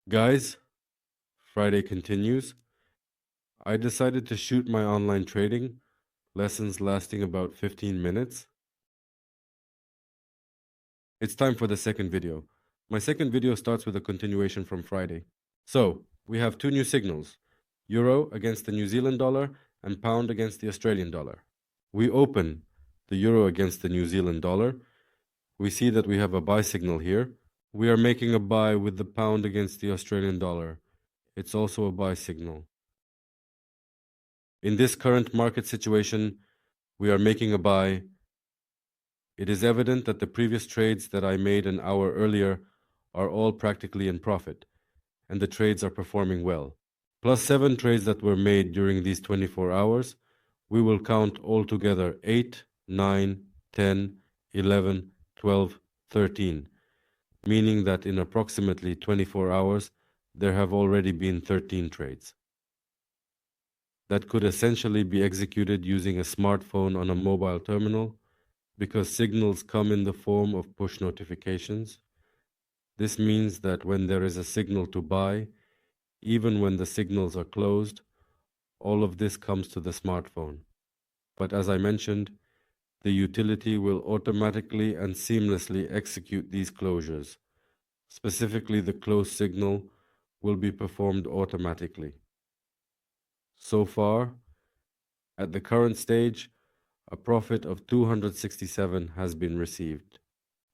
Guys, Friday continues. I decided to shoot my online trading lessons lasting about 15 minutes. It's time for the second video. My second video starts with a continuation from Friday. So, we have two new signals, Euro against the New Zealand dollar and Pound against the Australian dollar. We open the Euro against the New Zealand dollar. We see that we have a buy signal here. We are making a buy with the Pound against the Australian dollar. It's also a buy signal. In this current market situation, we are making a buy. It is evident that the previous trades that I made an hour earlier are all practically in profit, and the trades are performing well. Plus 7 trades that were made during these 24 hours, we will count altogether 8, 9, 10, 11, 12, 13, meaning that in approximately 24 hours, there have already been 13 trades that could essentially be executed using a smartphone on a mobile terminal, because signals come in the form of push notifications. This means that when there is a signal to buy, even when the signals are closed, all of this comes to the smartphone. But as I mentioned, the utility will automatically and seamlessly execute these closures. Specifically, the close signal will be performed automatically. So far, at the current stage, a profit of 267 has been received.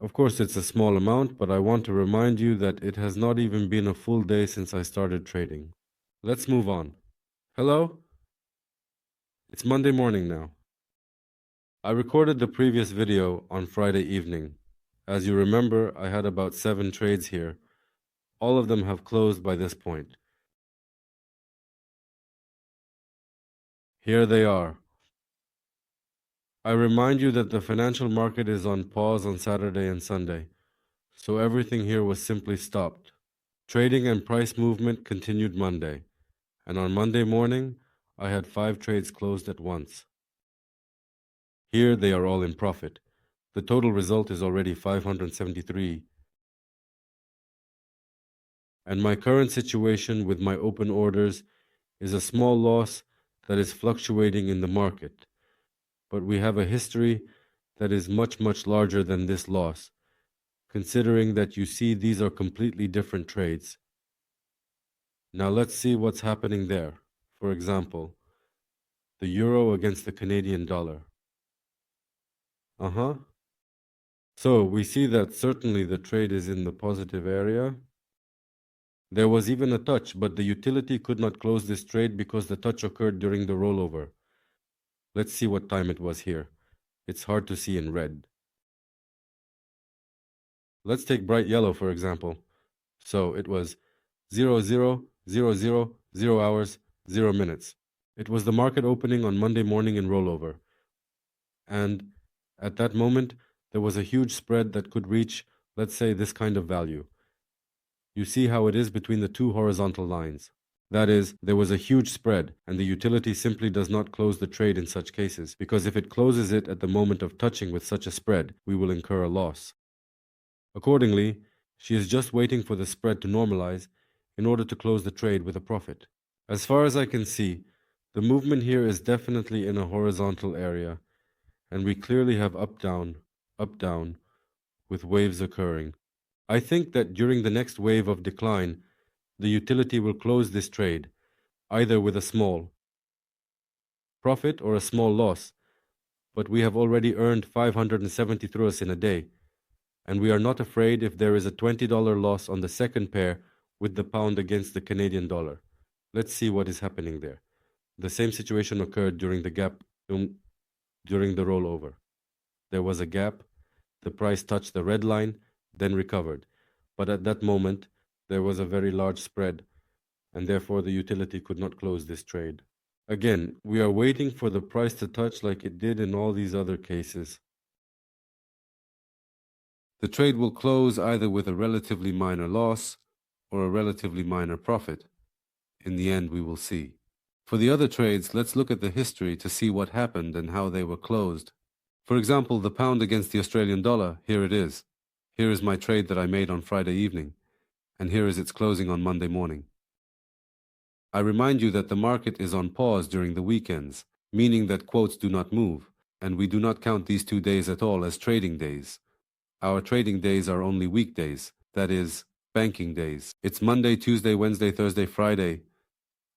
Of course, it's a small amount, but I want to remind you that it has not even been a full day since I started trading. Let's move on. Hello? It's Monday morning now. I recorded the previous video on Friday evening. As you remember, I had about 7 trades here. All of them have closed by this point. Here they are. I remind you that the financial market is on pause on Saturday and Sunday, so everything here was simply stopped. Trading and price movement continued Monday, and on Monday morning, I had 5 trades closed at once. Here they are all in profit. The total result is already 573. And my current situation with my open orders is a small loss that is fluctuating in the market. But we have a history that is much, much larger than this loss, considering that you see these are completely different trades. Now let's see what's happening there. For example, the euro against the Canadian dollar. So we see that certainly the trade is in the positive area. There was even a touch, but the utility could not close this trade because the touch occurred during the rollover. Let's see what time it was here. It's hard to see in red. Let's take bright yellow, for example. So it was 00:00, 0 hours, 0 minutes. It was the market opening on Monday morning in rollover. And at that moment, there was a huge spread that could reach, let's say, this kind of value. You see how it is between the two horizontal lines. That is, there was a huge spread, and the utility simply does not close the trade in such cases, because if it closes it at the moment of touching with such a spread, we will incur a loss. Accordingly, she is just waiting for the spread to normalize in order to close the trade with a profit. As far as I can see, the movement here is definitely in a horizontal area, and we clearly have up, down, with waves occurring. I think that during the next wave of decline, the utility will close this trade, either with a small profit or a small loss, but we have already earned 570 throws in a day, and we are not afraid if there is a $20 loss on the second pair with the pound against the Canadian dollar. Let's see what is happening there. The same situation occurred during the gap, during the rollover. There was a gap, the price touched the red line, then recovered. But at that moment, there was a very large spread, and therefore the utility could not close this trade. Again, we are waiting for the price to touch like it did in all these other cases. The trade will close either with a relatively minor loss or a relatively minor profit. In the end, we will see. For the other trades, let's look at the history to see what happened and how they were closed. For example, the pound against the Australian dollar, here it is. Here is my trade that I made on Friday evening. and here is its closing on Monday morning. I remind you that the market is on pause during the weekends, meaning that quotes do not move, and we do not count these 2 days at all as trading days. Our trading days are only weekdays, that is, banking days. It's Monday, Tuesday, Wednesday, Thursday, Friday.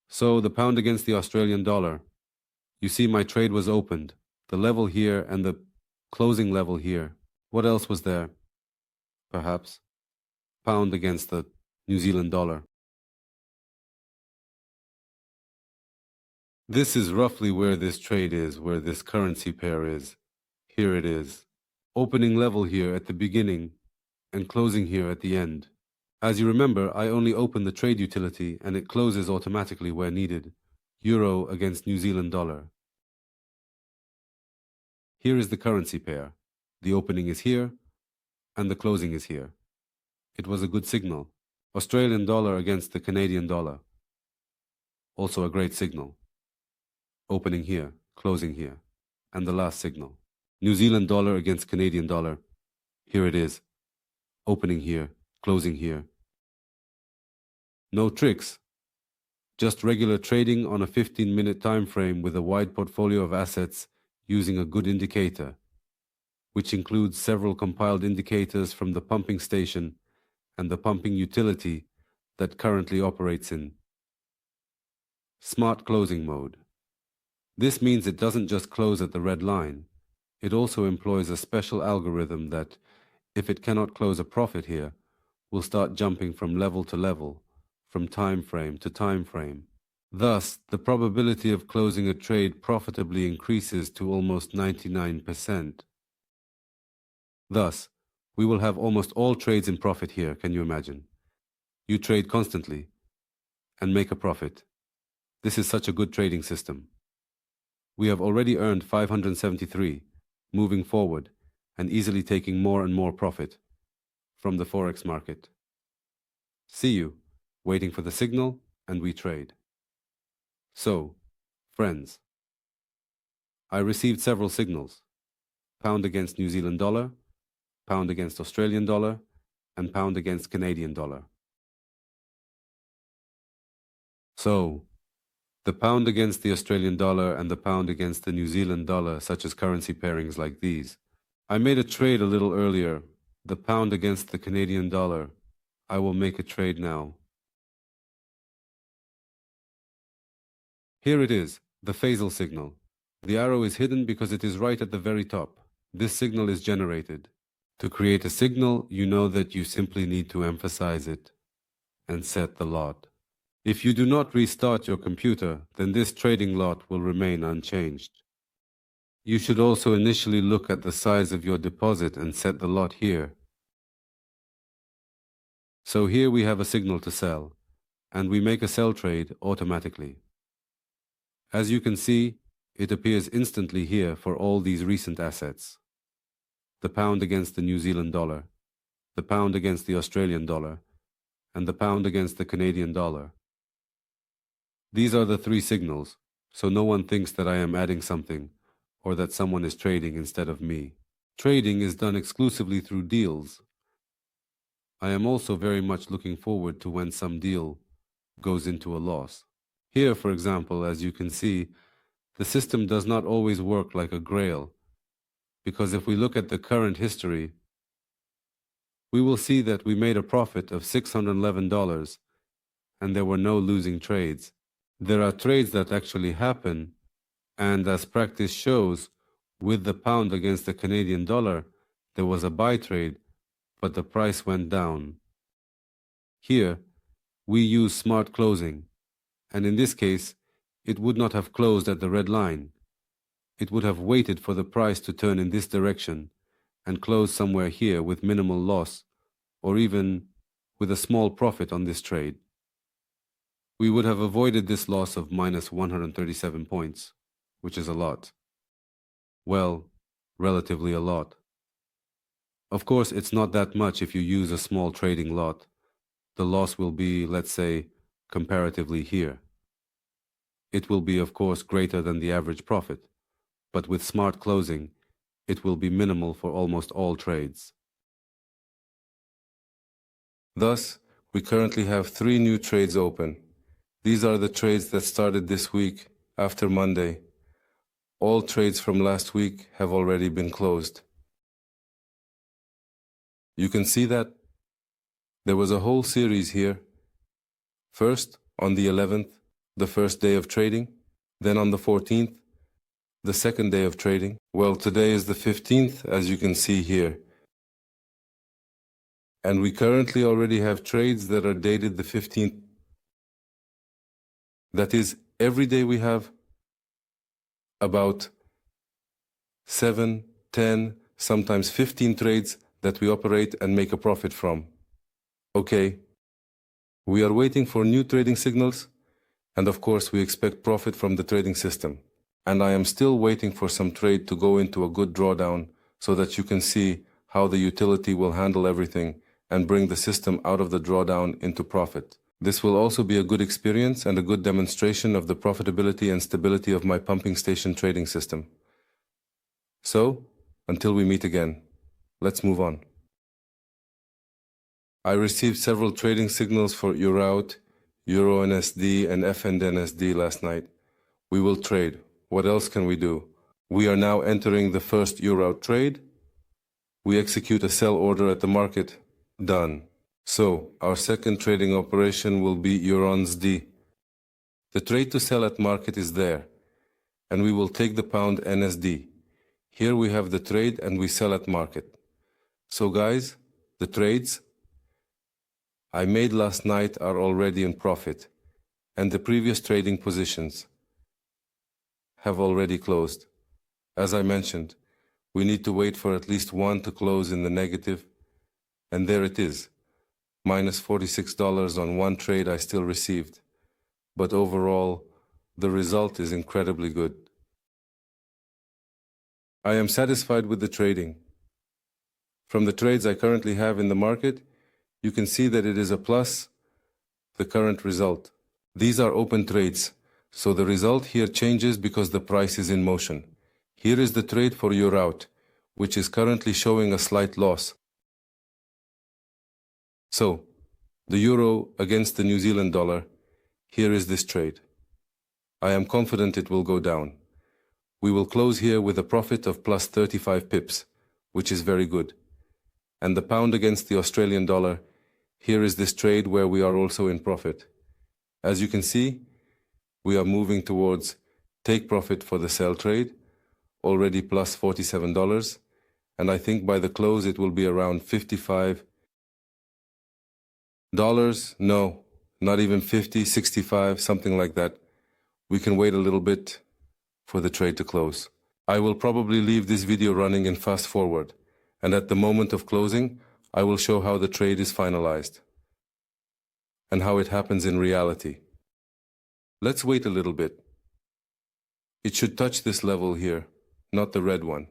So the pound against the Australian dollar. You see my trade was opened, the level here and the closing level here. What else was there? Perhaps pound against the New Zealand dollar. This is roughly where this trade is, where this currency pair is. Here it is. Opening level here at the beginning and closing here at the end. As you remember, I only open the trade utility and it closes automatically where needed. Euro against New Zealand dollar. Here is the currency pair. The opening is here and the closing is here. It was a good signal. Australian dollar against the Canadian dollar. Also a great signal. Opening here, closing here. And the last signal. New Zealand dollar against Canadian dollar. Here it is. Opening here, closing here. No tricks. Just regular trading on a 15-minute time frame with a wide portfolio of assets using a good indicator, which includes several compiled indicators from the pumping station and the pumping utility that currently operates in smart closing mode. This means it doesn't just close at the red line. It also employs a special algorithm that, if it cannot close a profit here, will start jumping from level to level, from time frame to time frame. Thus, the probability of closing a trade profitably increases to almost 99%. Thus, we will have almost all trades in profit here, can you imagine? You trade constantly and make a profit. This is such a good trading system. We have already earned 573, moving forward and easily taking more and more profit from the Forex market. See you, waiting for the signal, and we trade. So, friends, I received several signals. Pound against New Zealand dollar, pound against Australian dollar, and pound against Canadian dollar. So, the pound against the Australian dollar and the pound against the New Zealand dollar, such as currency pairings like these. I made a trade a little earlier, the pound against the Canadian dollar. I will make a trade now. Here it is, the phasal signal. The arrow is hidden because it is right at the very top. This signal is generated. To create a signal, you know that you simply need to emphasize it and set the lot. If you do not restart your computer, then this trading lot will remain unchanged. You should also initially look at the size of your deposit and set the lot here. So here we have a signal to sell, and we make a sell trade automatically. As you can see, it appears instantly here for all these recent assets. The pound against the New Zealand dollar, the pound against the Australian dollar, and the pound against the Canadian dollar. These are the three signals, so no one thinks that I am adding something or that someone is trading instead of me. Trading is done exclusively through deals. I am also very much looking forward to when some deal goes into a loss. Here, for example, as you can see, the system does not always work like a grail, because if we look at the current history, we will see that we made a profit of $611 and there were no losing trades. There are trades that actually happen, and as practice shows, with the pound against the Canadian dollar, there was a buy trade, but the price went down. Here, we use smart closing, and in this case, it would not have closed at the red line. It would have waited for the price to turn in this direction and close somewhere here with minimal loss, or even with a small profit on this trade. We would have avoided this loss of minus 137 points, which is a lot. Well, relatively a lot. Of course, it's not that much if you use a small trading lot. The loss will be, let's say, comparatively here. It will be, of course, greater than the average profit, but with smart closing, it will be minimal for almost all trades. Thus, We currently have 3 new trades open. These are the trades that started this week after Monday. All trades from last week have already been closed. You can see that there was a whole series here. First, on the 11th, the first day of trading. Then on the 14th, the second day of trading. Well, today is the 15th, as you can see here. And we currently already have trades that are dated the 15th. That is, every day we have about 7, 10, sometimes 15 trades that we operate and make a profit from. Okay, we are waiting for new trading signals, and of course we expect profit from the trading system. And I am still waiting for some trade to go into a good drawdown so that you can see how the utility will handle everything and bring the system out of the drawdown into profit. This will also be a good experience and a good demonstration of the profitability and stability of my pumping station trading system. So, until we meet again, let's move on. I received several trading signals for EUR-AUD, EUR-NSD and FND-NSD last night. We will trade. What else can we do? We are now entering the first EUR-AUD trade. We execute a sell order at the market. Done. So, our second trading operation will be EUR-NSD. The trade to sell at market is there, and we will take the pound NSD. Here we have the trade and we sell at market. So guys, the trades I made last night are already in profit, and the previous trading positions have already closed. As I mentioned, we need to wait for at least one to close in the negative, and there it is. Minus $46 on one trade I still received. But overall, the result is incredibly good. I am satisfied with the trading. From the trades I currently have in the market, you can see that it is a plus, the current result. These are open trades, so the result here changes because the price is in motion. Here is the trade for EUR-AUD, which is currently showing a slight loss. So, the euro against the New Zealand dollar, here is this trade. I am confident it will go down. We will close here with a profit of plus 35 pips, which is very good. And the pound against the Australian dollar, here is this trade where we are also in profit. As you can see, we are moving towards take profit for the sell trade, already plus $47, and I think by the close it will be around $55. No, not even 50, 65, something like that. We can wait a little bit for the trade to close. I will probably leave this video running in fast forward, and at the moment of closing, I will show how the trade is finalized and how it happens in reality. Let's wait a little bit. It should touch this level here, not the red one.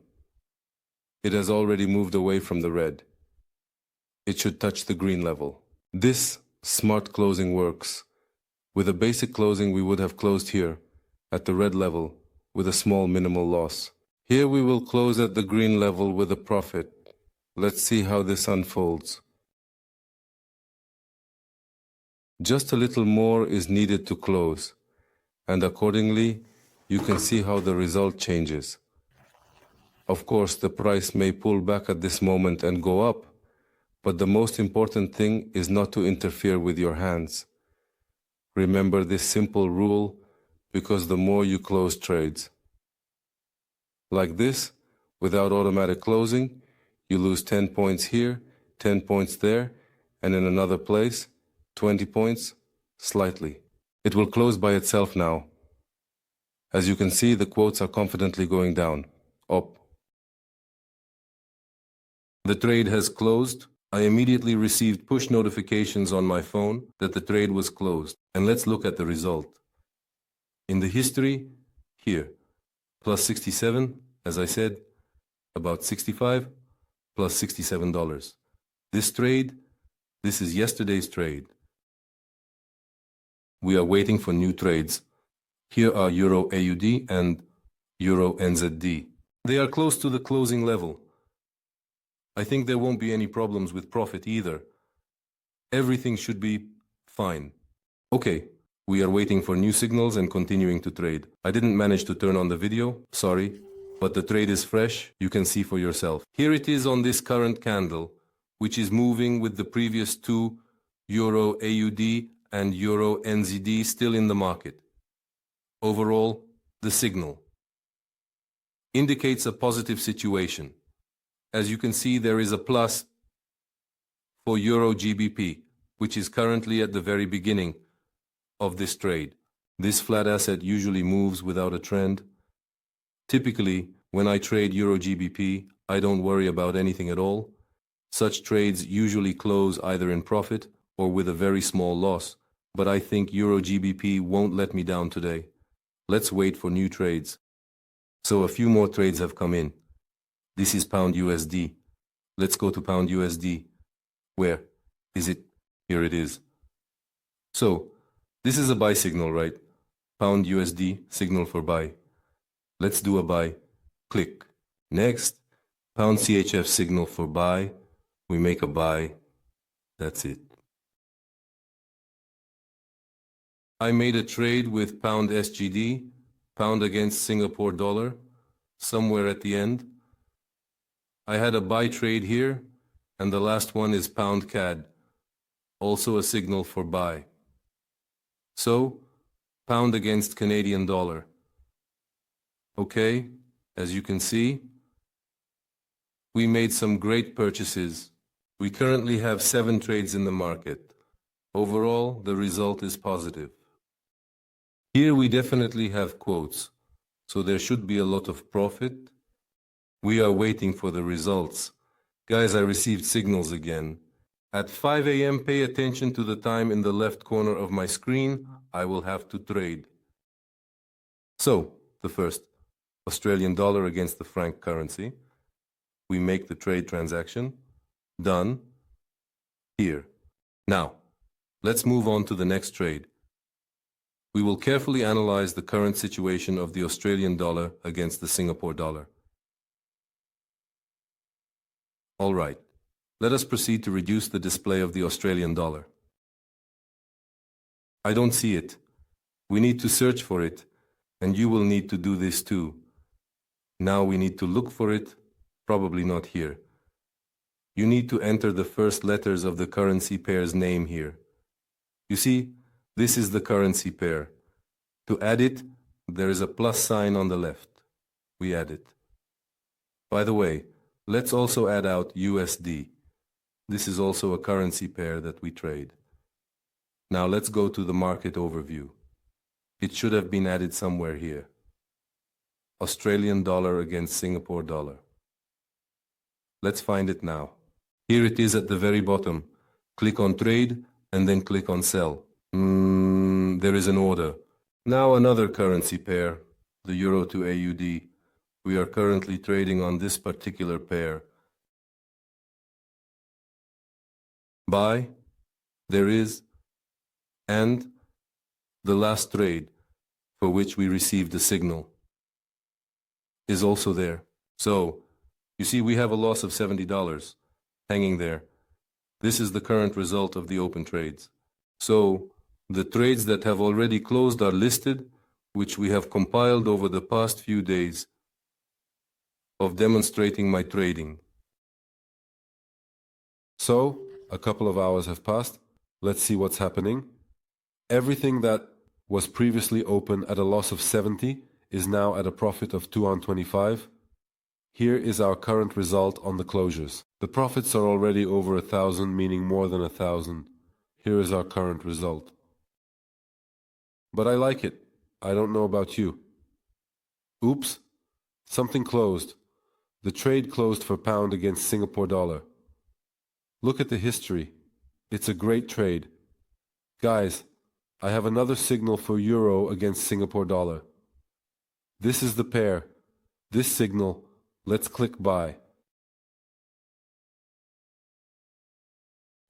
It has already moved away from the red. It should touch the green level. This smart closing works. With a basic closing, we would have closed here at the red level with a small minimal loss. Here we will close at the green level with a profit. Let's see how this unfolds. Just a little more is needed to close, and accordingly, you can see how the result changes. Of course, the price may pull back at this moment and go up, but the most important thing is not to interfere with your hands. Remember this simple rule, because the more you close trades like this, without automatic closing, you lose 10 points here, 10 points there, and in another place, 20 points, slightly. It will close by itself now. As you can see, the quotes are confidently going down, up. The trade has closed. I immediately received push notifications on my phone that the trade was closed. And let's look at the result. In the history, here, plus 67, as I said, about 65, plus $67. This trade, this is yesterday's trade. We are waiting for new trades. Here are Euro AUD and Euro NZD. They are close to the closing level. I think there won't be any problems with profit either. Everything should be fine. Okay, we are waiting for new signals and continuing to trade. I didn't manage to turn on the video, sorry, but the trade is fresh, you can see for yourself. Here it is on this current candle, which is moving with the previous two Euro AUD and Euro NZD still in the market. Overall, the signal indicates a positive situation. As you can see, there is a plus for Euro GBP, which is currently at the very beginning of this trade. This flat asset usually moves without a trend. Typically, when I trade Euro GBP, I don't worry about anything at all. Such trades usually close either in profit or with a very small loss, but I think Euro GBP won't let me down today. Let's wait for new trades. So a few more trades have come in. This is Pound USD. Let's go to Pound USD. Where is it? Here it is. So, this is a buy signal, right? Pound USD, signal for buy. Let's do a buy. Click. Next, Pound CHF signal for buy. We make a buy. That's it. I made a trade with Pound SGD, Pound against Singapore dollar, somewhere at the end. I had a buy trade here, and the last one is Pound CAD, also a signal for buy. So, Pound against Canadian dollar. Okay, as you can see, we made some great purchases. We currently have 7 trades in the market. Overall, the result is positive. Here we definitely have quotes, so there should be a lot of profit. We are waiting for the results. Guys, I received signals again. At 5 a.m., pay attention to the time in the left corner of my screen. I will have to trade. So, the first, Australian dollar against the franc currency. We make the trade transaction. Done. Here. Now, let's move on to the next trade. We will carefully analyze the current situation of the Australian dollar against the Singapore dollar. All right, let us proceed to reduce the display of the Australian dollar. I don't see it. We need to search for it, and you will need to do this too. Now we need to look for it, probably not here. You need to enter the first letters of the currency pair's name here. You see, this is the currency pair. To add it, there is a plus sign on the left. We add it. By the way, let's also add out USD. This is also a currency pair that we trade. Now let's go to the market overview. It should have been added somewhere here. Australian dollar against Singapore dollar. Let's find it now. Here it is at the very bottom. Click on trade and then click on sell. There is an order. Now another currency pair, the Euro to AUD. We are currently trading on this particular pair. Buy, there is, and the last trade, for which we received a signal, is also there. So, you see we have a loss of $70 hanging there. This is the current result of the open trades. So, the trades that have already closed are listed, which we have compiled over the past few days of demonstrating my trading. So, a couple of hours have passed. Let's see what's happening. Everything that was previously open at a loss of 70 is now at a profit of 225. Here is our current result on the closures. The profits are already over 1,000, meaning more than 1,000. Here is our current result. But I like it. I don't know about you. Oops, something closed. The trade closed for pound against Singapore dollar. Look at the history. It's a great trade. Guys, I have another signal for euro against Singapore dollar. This is the pair. This signal, let's click buy.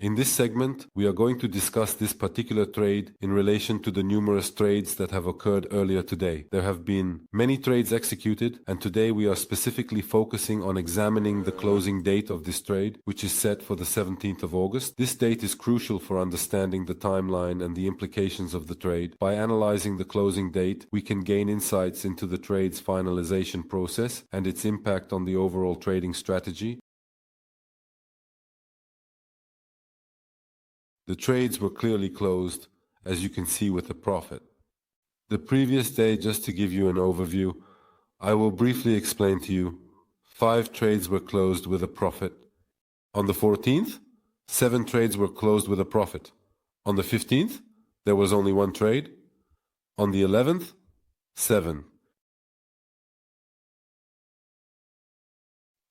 In this segment, we are going to discuss this particular trade in relation to the numerous trades that have occurred earlier today. There have been many trades executed, and today we are specifically focusing on examining the closing date of this trade, which is set for the 17th of August. This date is crucial for understanding the timeline and the implications of the trade. By analyzing the closing date, we can gain insights into the trade's finalization process and its impact on the overall trading strategy. The trades were clearly closed, as you can see, with a profit. The previous day, just to give you an overview, I will briefly explain to you. 5 trades were closed with a profit. On the 14th, 7 trades were closed with a profit. On the 15th, there was only 1 trade. On the 11th, 7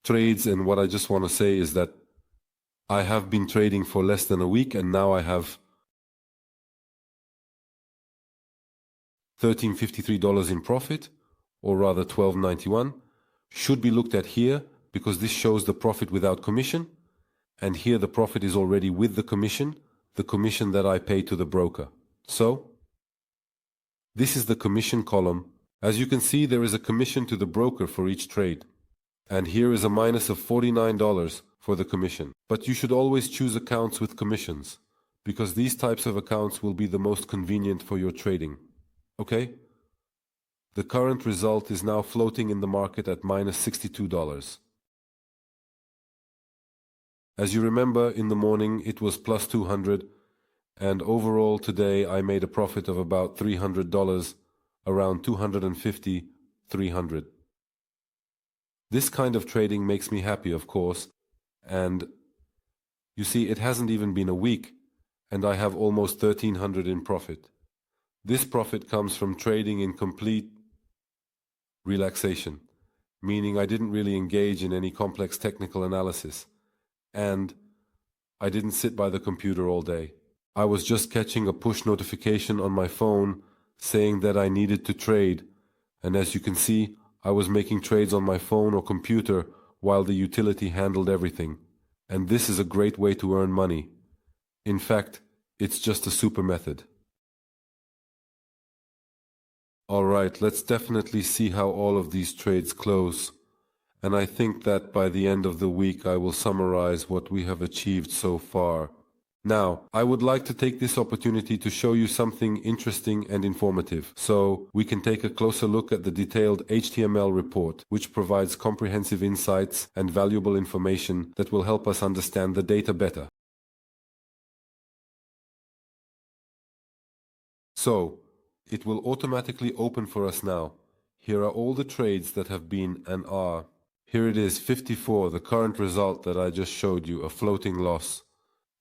trades. And what I just want to say is that I have been trading for less than a week, and now I have $13.53 in profit, or rather $12.91. Should be looked at here because this shows the profit without commission, and here the profit is already with the commission that I pay to the broker. So this is the commission column. As you can see, there is a commission to the broker for each trade, and here is a minus of $49 for the commission. But you should always choose accounts with commissions, because these types of accounts will be the most convenient for your trading. Okay? The current result is now floating in the market at minus $62. As you remember, in the morning it was plus 200, and overall today I made a profit of about $300, around 250, 300. This kind of trading makes me happy, of course, and you see, it hasn't even been a week, and I have almost 1,300 in profit. This profit comes from trading in complete relaxation, meaning I didn't really engage in any complex technical analysis, and I didn't sit by the computer all day. I was just catching a push notification on my phone saying that I needed to trade, and as you can see, I was making trades on my phone or computer while the utility handled everything. And this is a great way to earn money. In fact, it's just a super method. All right, let's definitely see how all of these trades close. And I think that by the end of the week, I will summarize what we have achieved so far. Now, I would like to take this opportunity to show you something interesting and informative, so we can take a closer look at the detailed HTML report, which provides comprehensive insights and valuable information that will help us understand the data better. So, it will automatically open for us now. Here are all the trades that have been and are. Here it is, 54, the current result that I just showed you, a floating loss.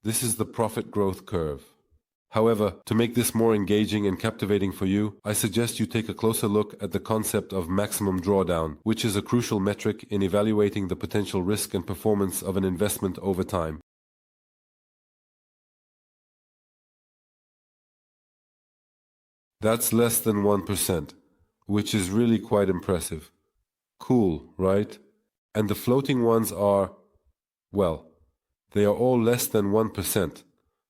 This is the profit growth curve. However, to make this more engaging and captivating for you, I suggest you take a closer look at the concept of maximum drawdown, which is a crucial metric in evaluating the potential risk and performance of an investment over time. That's less than 1%, which is really quite impressive. Cool, right? And the floating ones are, well, they are all less than 1%.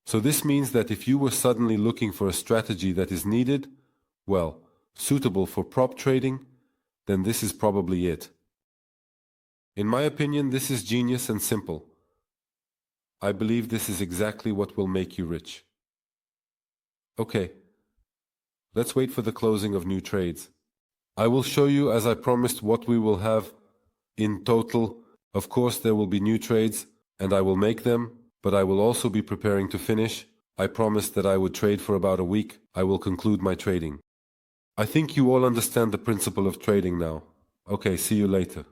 So this means that if you were suddenly looking for a strategy that is needed, well, suitable for prop trading, then this is probably it. In my opinion, this is genius and simple. I believe this is exactly what will make you rich. Okay, let's wait for the closing of new trades. I will show you, as I promised, what we will have in total. Of course, there will be new trades, and I will make them, but I will also be preparing to finish. I promised that I would trade for about a week. I will conclude my trading. I think you all understand the principle of trading now. Okay, see you later.